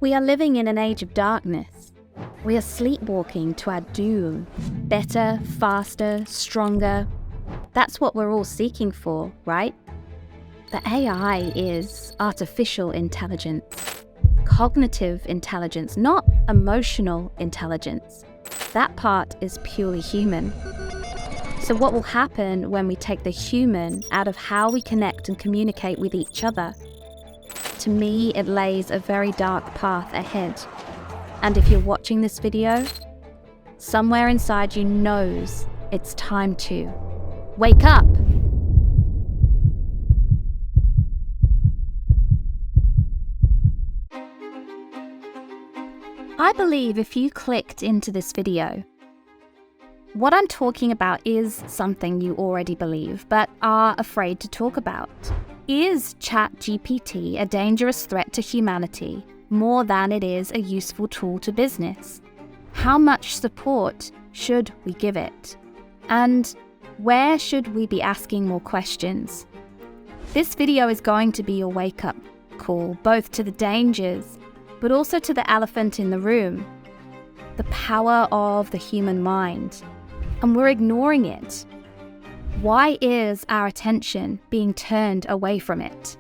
We are living in an age of darkness. We are sleepwalking to our doom. Better, faster, stronger. That's what we're all seeking for, right? The AI is artificial intelligence, cognitive intelligence, not emotional intelligence. That part is purely human. So what will happen when we take the human out of how we connect and communicate with each other? To me, it lays a very dark path ahead. And if you're watching this video, somewhere inside you knows it's time to wake up. I believe if you clicked into this video, what I'm talking about is something you already believe, but are afraid to talk about. Is ChatGPT a dangerous threat to humanity more than it is a useful tool to business? How much support should we give it? And where should we be asking more questions? This video is going to be your wake-up call, both to the dangers, but also to the elephant in the room, the power of the human mind. And we're ignoring it. Why is our attention being turned away from it?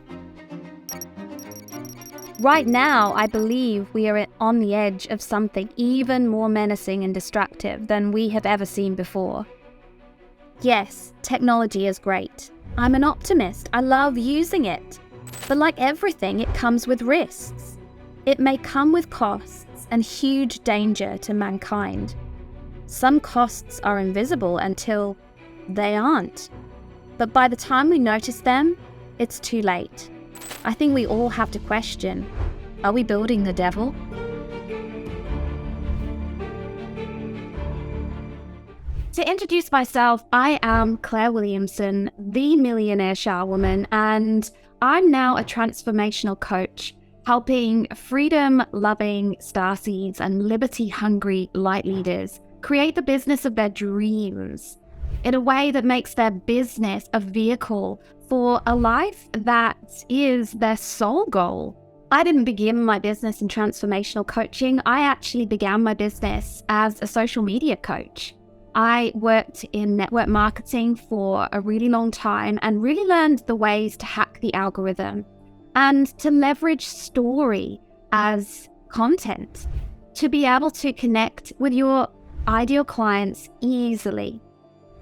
Right now, I believe we are on the edge of something even more menacing and destructive than we have ever seen before. Yes, technology is great. I'm an optimist. I love using it. But like everything, it comes with risks. It may come with costs and huge danger to mankind. Some costs are invisible until they aren't. But by the time we notice them, it's too late. I think we all have to question, are we building the devil? To introduce myself, I am Claire Williamson, the Millionaire Sha'Woman, and I'm now a transformational coach, helping freedom-loving starseeds and liberty-hungry light leaders create the business of their dreams in a way that makes their business a vehicle for a life that is their soul goal. I didn't begin my business in transformational coaching. I actually began my business as a social media coach. I worked in network marketing for a really long time and really learned the ways to hack the algorithm and to leverage story as content to be able to connect with your ideal clients easily.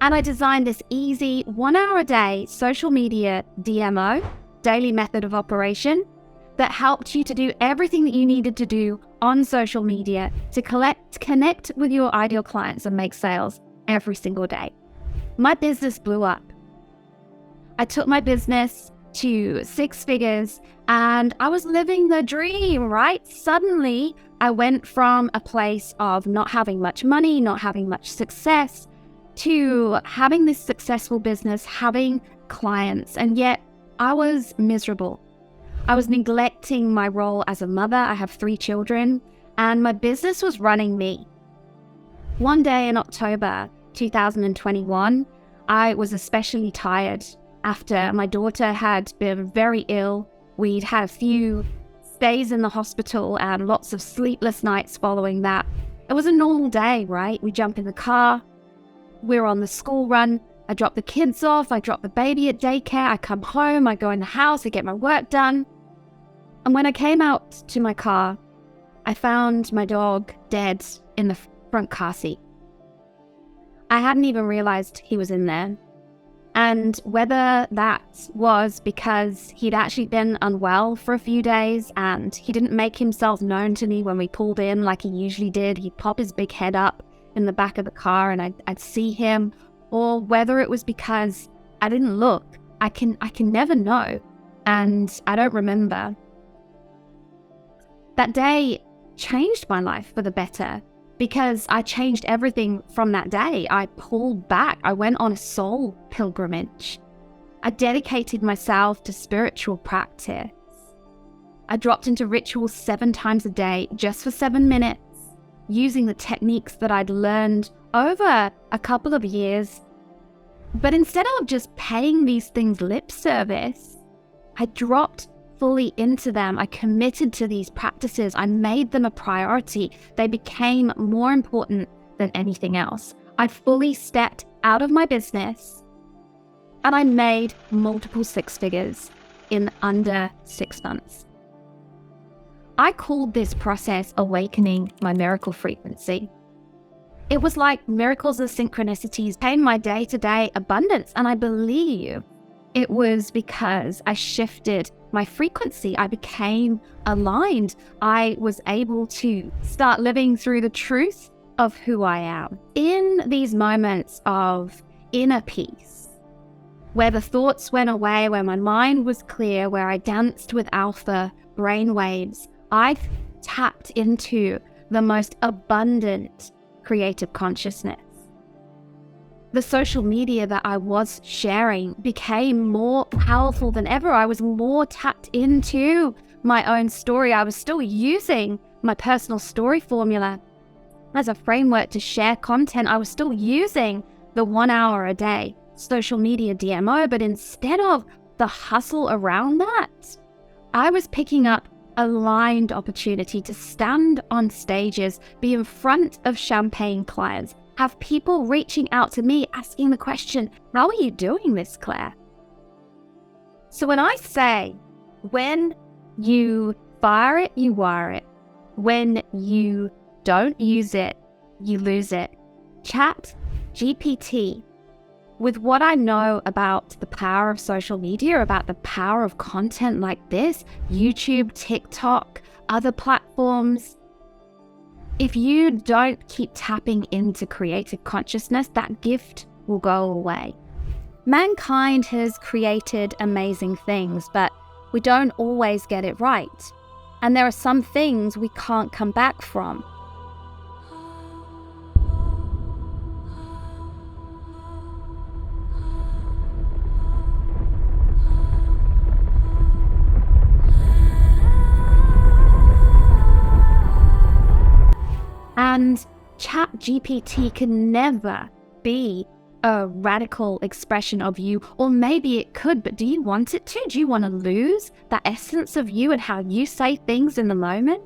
And I designed this easy 1 hour a day social media DMO, daily method of operation, that helped you to do everything that you needed to do on social media to connect with your ideal clients and make sales every single day. My business blew up. I took my business to 6 figures and I was living the dream, right? Suddenly, I went from a place of not having much money, not having much success, to having this successful business, having clients, and yet I was miserable. I was neglecting my role as a mother. I have 3 children, and my business was running me. One day in October 2021, I was especially tired after my daughter had been very ill. We'd had a few stays in the hospital and lots of sleepless nights following that. It was a normal day, right? We jump in the car, we're on the school run, I drop the kids off, I drop the baby at daycare, I come home, I go in the house, I get my work done. And when I came out to my car, I found my dog dead in the front car seat. I hadn't even realized he was in there. And whether that was because he'd actually been unwell for a few days and he didn't make himself known to me when we pulled in like he usually did, he'd pop his big head up in the back of the car and I'd see him, or whether it was because I didn't look, I can never know, and I don't remember. That day changed my life for the better because I changed everything from that day. I pulled back. I went on a soul pilgrimage. I dedicated myself to spiritual practice. I dropped into rituals 7 times a day just for 7 minutes, using the techniques that I'd learned over a couple of years. But instead of just paying these things lip service, I dropped fully into them. I committed to these practices. I made them a priority. They became more important than anything else. I fully stepped out of my business and I made multiple six figures in under 6 months. I called this process awakening my miracle frequency. It was like miracles and synchronicities came my day-to-day abundance, and I believe it was because I shifted my frequency. I became aligned. I was able to start living through the truth of who I am. In these moments of inner peace, where the thoughts went away, where my mind was clear, where I danced with alpha brainwaves, I tapped into the most abundant creative consciousness. The social media that I was sharing became more powerful than ever. I was more tapped into my own story. I was still using my personal story formula as a framework to share content. I was still using the 1 hour a day social media DMO, but instead of the hustle around that, I was picking up aligned opportunity to stand on stages, be in front of champagne clients, have people reaching out to me asking the question, how are you doing this, Claire? So when I say, when you fire it, you wire it. When you don't use it, you lose it. ChatGPT, with what I know about the power of social media, about the power of content like this, YouTube, TikTok, other platforms, if you don't keep tapping into creative consciousness, that gift will go away. Mankind has created amazing things, but we don't always get it right. And there are some things we can't come back from. And ChatGPT can never be a radical expression of you, or maybe it could, but do you want it to? Do you want to lose that essence of you and how you say things in the moment?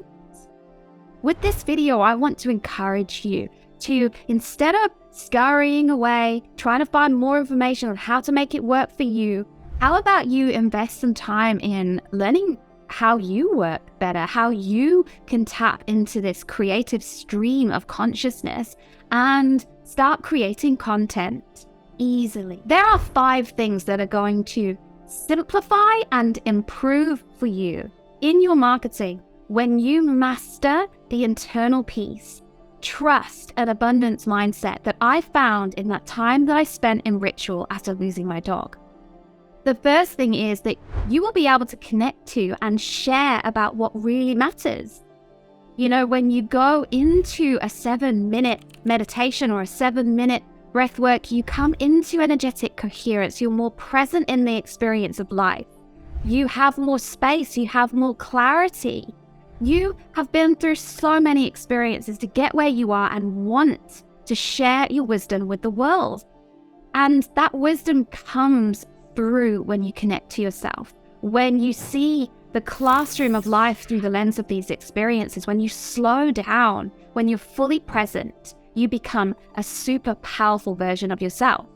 With this video, I want to encourage you to, instead of scurrying away, trying to find more information on how to make it work for you, how about you invest some time in learning how you work better, how you can tap into this creative stream of consciousness and start creating content easily. There are 5 things that are going to simplify and improve for you in your marketing when you master the internal peace, trust, and abundance mindset that I found in that time that I spent in ritual after losing my dog. The first thing is that you will be able to connect to and share about what really matters. You know, when you go into a 7-minute meditation or a 7-minute breath work, you come into energetic coherence. You're more present in the experience of life. You have more space. You have more clarity. You have been through so many experiences to get where you are and want to share your wisdom with the world. And that wisdom comes through when you connect to yourself, when you see the classroom of life through the lens of these experiences, when you slow down, when you're fully present, you become a super powerful version of yourself.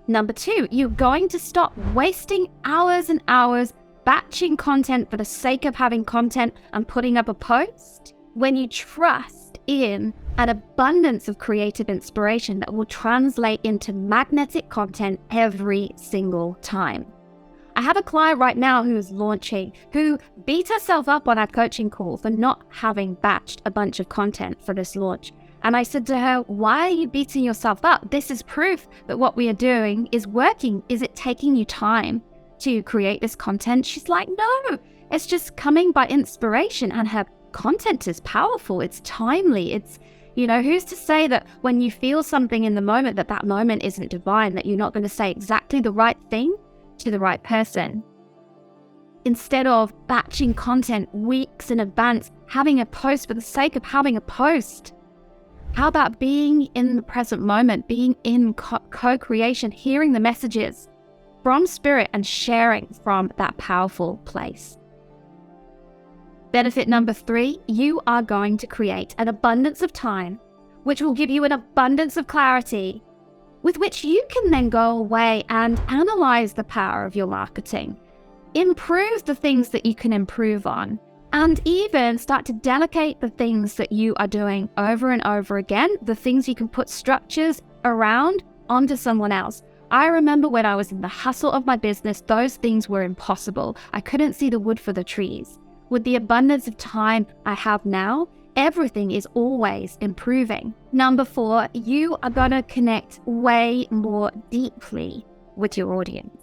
Number 2, you're going to stop wasting hours and hours batching content for the sake of having content and putting up a post. When you trust in an abundance of creative inspiration that will translate into magnetic content every single time. I have a client right now who is launching, who beat herself up on our coaching call for not having batched a bunch of content for this launch. And I said to her, why are you beating yourself up? This is proof that what we are doing is working. Is it taking you time to create this content? She's like, no, it's just coming by inspiration, and her content is powerful. It's timely. It's, you know, who's to say that when you feel something in the moment, that that moment isn't divine, that you're not going to say exactly the right thing to the right person? Instead of batching content weeks in advance, having a post for the sake of having a post, how about being in the present moment, being in co-creation, hearing the messages from spirit and sharing from that powerful place. Benefit number 3, you are going to create an abundance of time, which will give you an abundance of clarity with which you can then go away and analyze the power of your marketing, improve the things that you can improve on, and even start to delegate the things that you are doing over and over again, the things you can put structures around onto someone else. I remember when I was in the hustle of my business, those things were impossible. I couldn't see the wood for the trees. With the abundance of time I have now, everything is always improving. Number 4, you are going to connect way more deeply with your audience.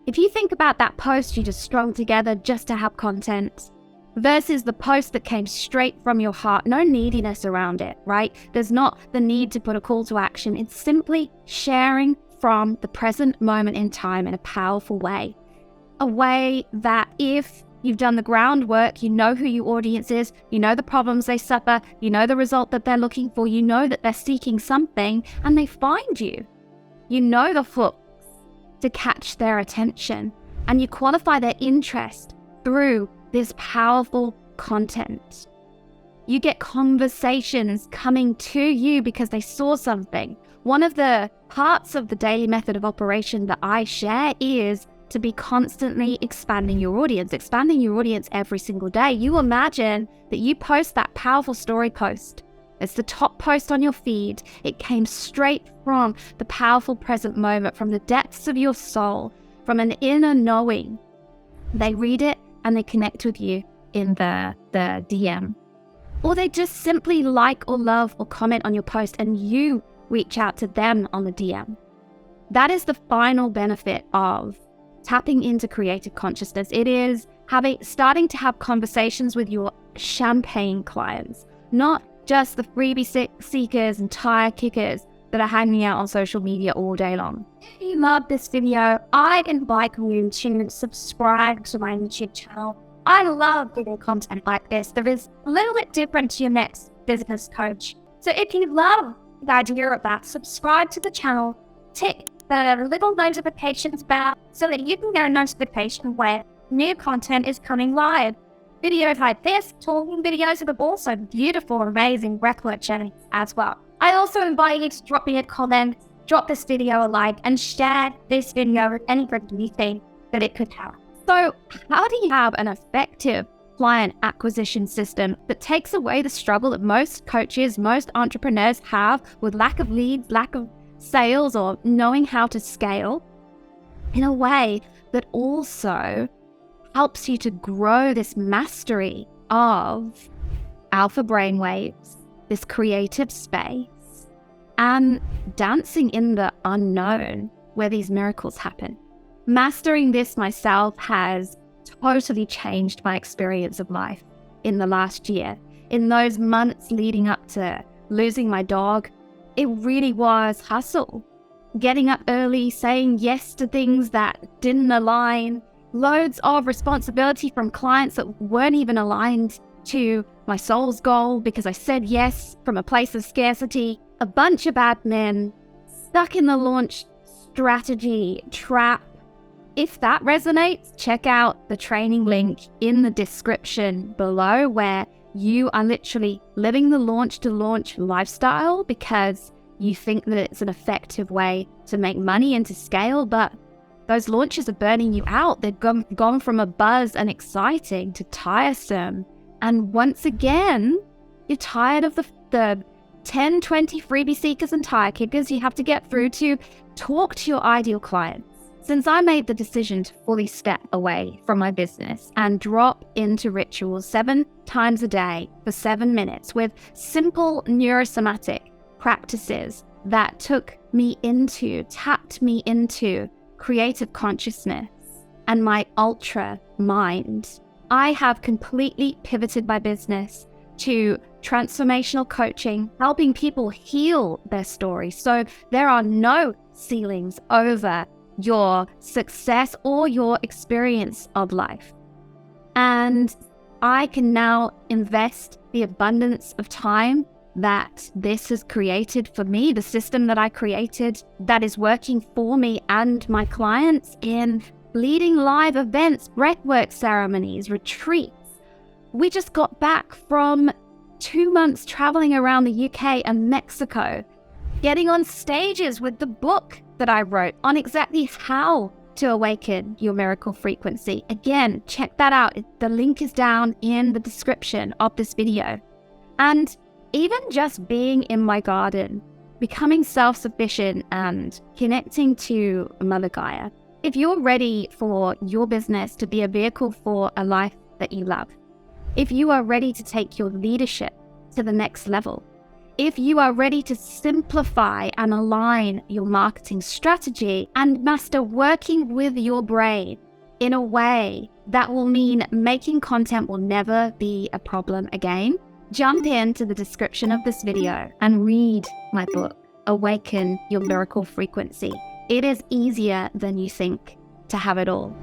If you think about that post you just strung together just to have content versus the post that came straight from your heart, no neediness around it, right? There's not the need to put a call to action. It's simply sharing from the present moment in time in a powerful way. A way that if you've done the groundwork, you know who your audience is, you know the problems they suffer, you know the result that they're looking for, you know that they're seeking something and they find you. You know the hooks to catch their attention and you qualify their interest through this powerful content. You get conversations coming to you because they saw something. One of the parts of the daily method of operation that I share is to be constantly expanding your audience every single day. You imagine that you post that powerful story post. It's the top post on your feed. It came straight from the powerful present moment, from the depths of your soul, from an inner knowing. They read it and they connect with you in the DM. Or they just simply like or love or comment on your post and you reach out to them on the DM. That is the final benefit of tapping into creative consciousness. It is starting to have conversations with your champagne clients, not just the freebie seekers and tire kickers that are hanging out on social media all day long. If you love this video, I invite you to subscribe to my YouTube channel. I love doing content like this that is a little bit different to your next business coach. So if you love the idea of that, subscribe to the channel, tick the little notifications bell so that you can get a notification when new content is coming live. Videos like this, talking videos, but also beautiful, amazing breathwork journeys as well. I also invite you to drop me a comment, drop this video a like, and share this video with anybody you think that it could help. So how do you have an effective client acquisition system that takes away the struggle that most coaches, most entrepreneurs have with lack of leads, lack of sales, or knowing how to scale in a way that also helps you to grow this mastery of alpha brainwaves, this creative space, and dancing in the unknown where these miracles happen? Mastering this myself has totally changed my experience of life in the last year. In those months leading up to losing my dog, it really was hustle. Getting up early, saying yes to things that didn't align, loads of responsibility from clients that weren't even aligned to my soul's goal because I said yes from a place of scarcity, a bunch of admin, stuck in the launch strategy trap. If that resonates, check out the training link in the description below where you are literally living the launch to launch lifestyle because you think that it's an effective way to make money and to scale, but those launches are burning you out. They've gone from a buzz and exciting to tiresome. And once again, you're tired of the 10, 20 freebie seekers and tire kickers you have to get through to talk to your ideal clients. Since I made the decision to fully step away from my business and drop into rituals 7 times a day for 7 minutes with simple neurosomatic practices that tapped me into creative consciousness and my ultra mind, I have completely pivoted my business to transformational coaching, helping people heal their story. So there are no ceilings over your success or your experience of life. And I can now invest the abundance of time that this has created for me, the system that I created that is working for me and my clients in leading live events, breathwork ceremonies, retreats. We just got back from 2 months traveling around the UK and Mexico, getting on stages with the book that I wrote on exactly how to awaken your miracle frequency. Again, check that out. The link is down in the description of this video. And even just being in my garden, becoming self-sufficient and connecting to Mother Gaia. If you're ready for your business to be a vehicle for a life that you love, if you are ready to take your leadership to the next level, if you are ready to simplify and align your marketing strategy and master working with your brain in a way that will mean making content will never be a problem again, jump into the description of this video and read my book, Awaken Your Miracle Frequency. It is easier than you think to have it all.